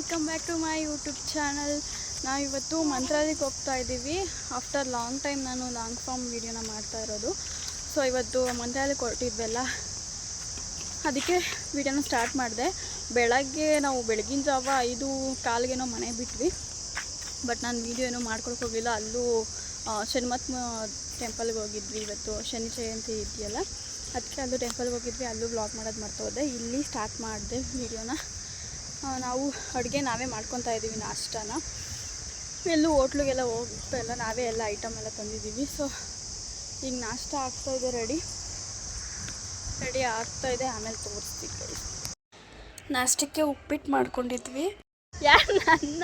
Welcome back to my YouTube channel. ನಾವಿವತ್ತು ಮಂತ್ರಾಲಯಕ್ಕೆ ಹೋಗ್ತಾ ಇದ್ದೀವಿ. ಆಫ್ಟರ್ ಲಾಂಗ್ ಟೈಮ್ ನಾನು ಲಾಂಗ್ ಫಾರ್ಮ್ ವೀಡಿಯೋನ ಮಾಡ್ತಾ ಇರೋದು. ಸೊ ಇವತ್ತು ಮಂತ್ರಾಲಯಕ್ಕೆ ಹೊರಟಿದ್ವಲ್ಲ, ಅದಕ್ಕೆ ವೀಡಿಯೋನ ಸ್ಟಾರ್ಟ್ ಮಾಡಿದೆ. ಬೆಳಗ್ಗೆ ನಾವು ಬೆಳಗಿನ ಜಾವ 5:15 ಮನೆ ಬಿಟ್ವಿ. ಬಟ್ ನಾನು ವೀಡಿಯೋ ಏನೂ ಮಾಡ್ಕೊಳಕ್ಕೆ ಹೋಗಲಿಲ್ಲ. ಅಲ್ಲೂ ಶನಿಮತ್ ಟೆಂಪಲ್ಗೆ ಹೋಗಿದ್ವಿ. ಇವತ್ತು ಶನಿ ಜಯಂತಿ ಇದೆಯಲ್ಲ, ಅದಕ್ಕೆ ಅಲ್ಲೂ ಟೆಂಪಲ್ಗೆ ಹೋಗಿದ್ವಿ. ಅಲ್ಲೂ ವ್ಲಾಗ್ ಮಾಡೋದು ಮರ್ತೋದೆ. ಇಲ್ಲಿ ಸ್ಟಾರ್ಟ್ ಮಾಡಿದೆ ವೀಡಿಯೋನ. ನಾವು ಅಡುಗೆ ನಾವೇ ಮಾಡ್ಕೊತಾ ಇದ್ದೀವಿ. ನಾಷ್ಟನ ಎಲ್ಲೂ ಹೋಟ್ಲಿಗೆಲ್ಲ ಹೋಗ್ತಾ ಇಲ್ಲ, ನಾವೇ ಎಲ್ಲ ಐಟಮ್ ಎಲ್ಲ ತಂದಿದ್ದೀವಿ. ಸೊ ಈಗ ನಾಷ್ಟ ಆಗ್ತಾಯಿದೆ, ರೆಡಿ ಆಗ್ತಾಯಿದೆ. ಆಮೇಲೆ ತೋರಿಸ್ತೀವಿ. ನಾಷ್ಟಕ್ಕೆ ಉಪ್ಪಿಟ್ಟು ಮಾಡ್ಕೊಂಡಿದ್ವಿ. ಯಾರು ನನ್ನ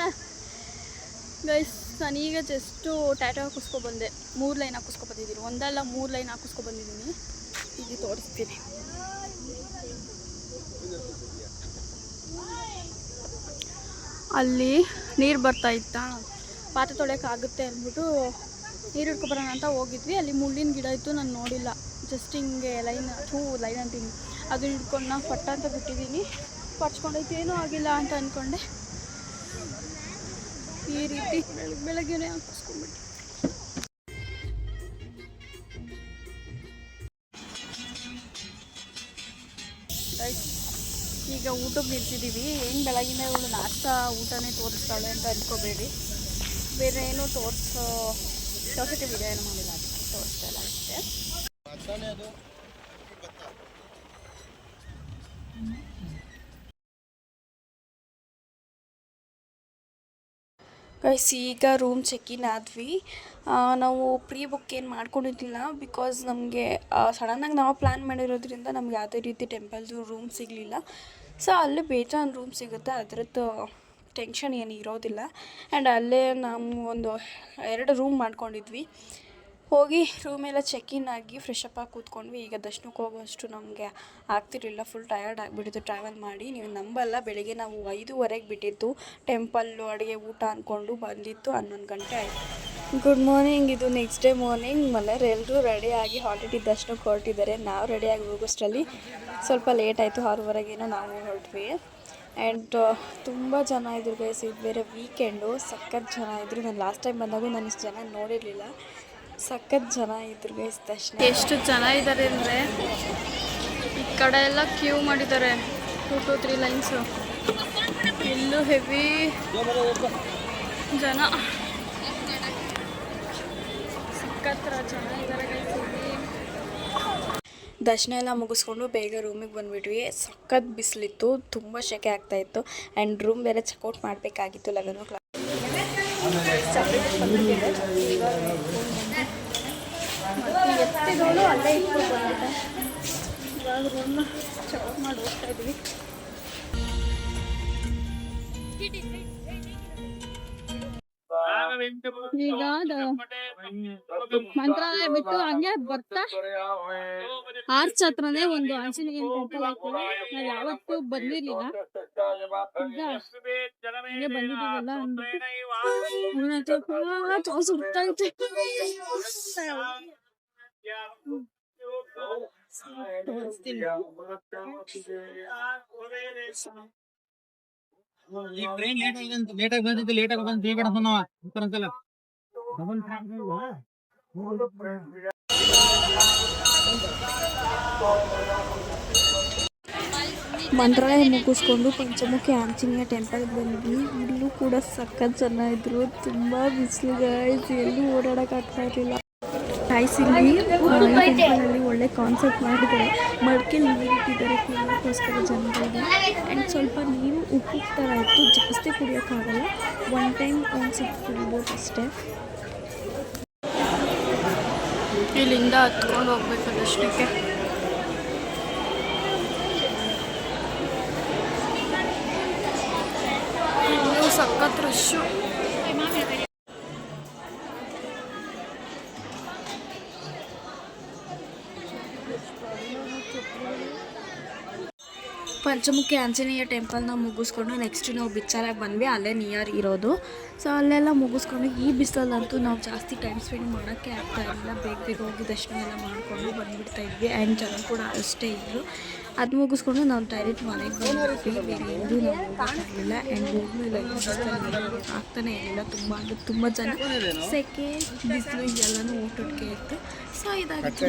ಗೈಸ್, ನಾನೀಗ ಜಸ್ಟು ಟ್ಯಾಟೋ ಹಾಕಿಸ್ಕೊಬಂದೆ. 3 ಲೈನ್ ಹಾಕಿಸ್ಕೊಬಂದಿದ್ದೀನಿ. ಒಂದಲ್ಲ 3 ಲೈನ್ ಹಾಕಿಸ್ಕೊಬಂದಿದ್ದೀನಿ. ಈಗ ತೋರಿಸ್ತೀನಿ. ಅಲ್ಲಿ ನೀರು ಬರ್ತಾ ಇತ್ತಾ, ಪಾತ್ರೆ ತೊಳೆಯೋಕ್ಕಾಗುತ್ತೆ ಅಂದ್ಬಿಟ್ಟು ನೀರು ಹಿಡ್ಕೊಬರೋಣ ಅಂತ ಹೋಗಿದ್ವಿ. ಅಲ್ಲಿ ಮುಳ್ಳಿನ ಗಿಡ ಇತ್ತು, ನಾನು ನೋಡಿಲ್ಲ. ಜಸ್ಟ್ ಹಿಂಗೆ ಲೈನ್ ಅಂತೀನಿ, ಅದು ಹಿಡ್ಕೊಂಡು ನಾನು ಪಟ್ಟ ಅಂತ ಬಿಟ್ಟಿದ್ದೀನಿ. ಪರ್ಚ್ಕೊಂಡೈತೆ, ಏನೂ ಆಗಿಲ್ಲ ಅಂತ ಅಂದ್ಕೊಂಡೆ. ಈ ರೀತಿ ಬೆಳಗ್ಗೆನೇ ಹಾಕಿಸ್ಕೊಂಡ್ಬಿಟ್ಟು ಈಗ ಊಟಕ್ಕೆ ನಿಲ್ಸಿದ್ದೀವಿ. ಏನು ಬೆಳಗಿನ ಇವಳು ನಾಷ್ಟ ಊಟನೇ ತೋರಿಸ್ತಾಳೆ ಅಂತ ಅಂದ್ಕೋಬೇಡಿ. ಬೇರೆ ಏನೂ ತೋರ್ಸೋಕ್ಕೆ ವಿಡಿಯೋ ಏನೂ ಮಾಡಿಲ್ಲ, ಅದಕ್ಕೆ ತೋರಿಸ್ತಾ ಇಲ್ಲ ಅಷ್ಟೇ. ಗೈಸ್, ಈಗ ರೂಮ್ ಚೆಕ್-ಇನ್ ಆದ್ವಿ. ನಾವು ಪ್ರೀ ಬುಕ್ ಏನು ಮಾಡ್ಕೊಂಡಿದ್ದಿಲ್ಲ, ಬಿಕಾಸ್ ನಮಗೆ ಸಡನ್ನಾಗಿ ನಾವು ಪ್ಲ್ಯಾನ್ ಮಾಡಿರೋದ್ರಿಂದ ನಮ್ಗೆ ಯಾವುದೇ ರೀತಿ ಟೆಂಪಲ್ದು ರೂಮ್ ಸಿಗಲಿಲ್ಲ. ಸೊ ಅಲ್ಲೇ ಬೇಜಾನ್ ರೂಮ್ ಸಿಗುತ್ತೆ, ಅದರದ್ದು ಟೆನ್ಷನ್ ಏನು ಇರೋದಿಲ್ಲ. ಆ್ಯಂಡ್ ಅಲ್ಲೇ ನಾವು ಒಂದು 2 ರೂಮ್ ಮಾಡ್ಕೊಂಡಿದ್ವಿ. ಹೋಗಿ ರೂಮೆಲ್ಲ ಚೆಕ್-ಇನ್ ಆಗಿ ಫ್ರೆಶ್ ಅಪ್ ಆಗಿ ಕೂತ್ಕೊಂಡ್ವಿ. ಈಗ ದರ್ಶನಕ್ಕೆ ಹೋಗೋಷ್ಟು ನಮಗೆ ಆಗ್ತಿರಲಿಲ್ಲ, ಫುಲ್ ಟಯರ್ಡ್ ಆಗಿಬಿಟ್ಟಿತ್ತು ಟ್ರಾವೆಲ್ ಮಾಡಿ. ನೀವು ನಂಬಲ್ಲ, ಬೆಳಗ್ಗೆ ನಾವು 5:15ಗೆ ಬಿಟ್ಟಿದ್ದು. ಟೆಂಪಲ್ಲು ಅಡುಗೆ ಊಟ ಅಂದ್ಕೊಂಡು ಬಂದಿತ್ತು 11 ಗಂಟೆ ಆಯಿತು. Good morning. ಇದು ನೆಕ್ಸ್ಟ್ ಡೇ ಮಾರ್ನಿಂಗ್. ಮನೆಯವ್ರು ಎಲ್ಲರೂ ರೆಡಿಯಾಗಿ ಆಲ್ರೆಡಿ ದರ್ಶನಕ್ಕೆ ಹೊರಟಿದ್ದಾರೆ. ನಾವು ರೆಡಿಯಾಗಿ ಹೋಗೋಷ್ಟರಲ್ಲಿ ಸ್ವಲ್ಪ ಲೇಟ್ ಆಯಿತು. 6:30ಗೇನೋ ನಾವು ಹೊರಟ್ವಿ. ಆ್ಯಂಡ್ ತುಂಬ ಜನ ಇದ್ರು ಗೈಸ್. ಇದು ಬೇರೆ ವೀಕೆಂಡು, ಸಖತ್ ಜನ ಇದ್ದರು. ನಾನು ಲಾಸ್ಟ್ ಟೈಮ್ ಬಂದಾಗೂ ನಾನು ಇಷ್ಟು ಜನ ನೋಡಿರಲಿಲ್ಲ. ಸಖತ್ ಜನ ಇದ್ರು ಗೈಸ್. ದರ್ಶನ ಎಷ್ಟು ಜನ ಇದ್ದಾರೆ ಅಂದರೆ, ಈ ಕಡೆ ಎಲ್ಲ ಕ್ಯೂ ಮಾಡಿದ್ದಾರೆ. 2 to 3 ಲೈನ್ಸು. ಇಲ್ಲೂ ಹೆವಿ ಜನ, ಸಖತ್ ಜನ ಇದ್ದಾರೆ ಗೈಸ್. ದರ್ಶನ ಎಲ್ಲ ಮುಗಿಸ್ಕೊಂಡು ಬೇಗ ರೂಮಿಗೆ ಬಂದುಬಿಟ್ವಿ. ಸಖತ್ ಬಿಸಿಲಿತ್ತು, ತುಂಬ ಸೆಕೆ ಆಗ್ತಾಯಿತ್ತು. ಆ್ಯಂಡ್ ರೂಮ್ ಬೇರೆ ಚೆಕ್ಔಟ್ ಮಾಡಬೇಕಾಗಿತ್ತು 11 o'clock. ಎತ್ತಿದವಳು ಅಲ್ಲೇ ಇಟ್ಕೊಂಡು ಬಂದಿದೆ. ಇವಾಗ ರೂಮ್ನ ಚೆಕ್ಔಟ್ ಮಾಡಿ ಹೋಗ್ತಾ ಇದ್ವಿ. ಈಗ ಮಂತ್ರಾಲಯ ಬಿಟ್ಟು ಹಂಗೆ ಬರ್ತಾ ಆರ್ಚ್ ಹತ್ರನೇ ಒಂದು ಆಂಜನೇಯ ಟೆಂಪಲ್ ಆಗ್ತದೆ. ನಾವು ಯಾವತ್ತೂ ಬಂದಿರ್ಲಿಲ್ಲ, ಈಗ ಹಂಗೆ ಬಂದಿದ್ದೀವಲ್ಲ ಸುತ್ತೈತೆ. ಈ ಟ್ರೈನ್ ಲೇಟಾಗಿ ಬಂದಿದ್ದು, ಲೇಟಾಗಿ ಬಂದು ಬೇಡ ಬಂದವ ಅಂತಲ್ಲ. ಮಂತ್ರಾಲಯ ಮುಗಿಸ್ಕೊಂಡು ಪಂಚಮುಖಿ ಆಂಜನೇಯ ಟೆಂಪಲ್ಗೆ ಬಂದ್ವಿ. ಇಲ್ಲೂ ಕೂಡ ಸಖತ್ ಜನ ಇದ್ರು. ತುಂಬ ಬಿಸಿಲು ಗೈಸ್, ಎಲ್ಲೂ ಓಡಾಡೋಕ್ಕಾಗ್ತಾ ಇರಲಿಲ್ಲ. ಗೈಸ್, ಇಲ್ಲಿ ಟೆಂಪಲಲ್ಲಿ ಒಳ್ಳೆ ಕಾನ್ಸೆಪ್ಟ್ ಮಾಡಿದ್ದಾರೆ. ಮಡಿಕೆಲಿ ನೀರು ಇಟ್ಟಿದ್ದಾರೆ ಕುಡಿಯೋಕ್ಕೋಸ್ಕರ ಜನಗಳಿಗೆ. ಆ್ಯಂಡ್ ಸ್ವಲ್ಪ ನೀರು ಉಪ್ಪು ಥರ ಇತ್ತು, ಜಾಸ್ತಿ ಕುಡಿಯೋಕ್ಕಾಗಲ್ಲ. 1 time ಒಂದ್ಸತಿ ಕುಡಿಬೋದು ಅಷ್ಟೇ. ಇಲ್ಲಿಂದ ಹತ್ಕೊಂಡು ಹೋಗ್ಬೇಕು ದರ್ಶನಕ್ಕೆ. ಇನ್ನೂ ಸಖತ್ ರಶ್ಶು. ಪಂಚಮುಖಿ ಆಂಜನೇಯ ಟೆಂಪಲ್ನ ಮುಗಿಸ್ಕೊಂಡು ನೆಕ್ಸ್ಟ್ ನಾವು ಬಿಚ್ಚಾರಾಗಿ ಬಂದ್ವಿ. ಅಲ್ಲೇ ನಿಯರ್ ಇರೋದು. ಸೊ ಅಲ್ಲೆಲ್ಲ ಮುಗಿಸ್ಕೊಂಡು ಈ ಬಿಸಿಲಲ್ಲಂತೂ ನಾವು ಜಾಸ್ತಿ ಟೈಮ್ ಸ್ಪೆಂಡ್ ಮಾಡೋಕ್ಕೆ ಆಗ್ತಾ ಇರಲಿಲ್ಲ. ಬೇಗ ಹೋಗಿ ದರ್ಶನ ಎಲ್ಲ ಮಾಡಿಕೊಂಡು ಬಂದುಬಿಡ್ತಾ ಇದ್ವಿ. ಆ್ಯಂಡ್ ಜನ ಕೂಡ ಅಷ್ಟೇ ಇದ್ದರು. ಅದು ಮುಗಿಸ್ಕೊಂಡು ನಾವು ಡೈರೆಕ್ಟ್ ಮನೆಗೆ ಬಂದ್ಬಿಟ್ವಿ. ಬೇರೆ ಎಲ್ಲೂ ನಾವು ಹೋಗೋಕ್ಕಾಗಲಿಲ್ಲ. ಆ್ಯಂಡ್ ಹೋದ್ಮೇಲೆ ಆಗ್ತಾನೆ ಇರಲಿಲ್ಲ. ತುಂಬ ಅಂದರೆ ತುಂಬ ಜನ, ಸೆಕೆ, ಬಿಸಿಲು ಎಲ್ಲನೂ ಒಟ್ಟೊಟ್ಟಿಗೆ ಇತ್ತು. ಸೊ ಇದಾಗಿತ್ತು.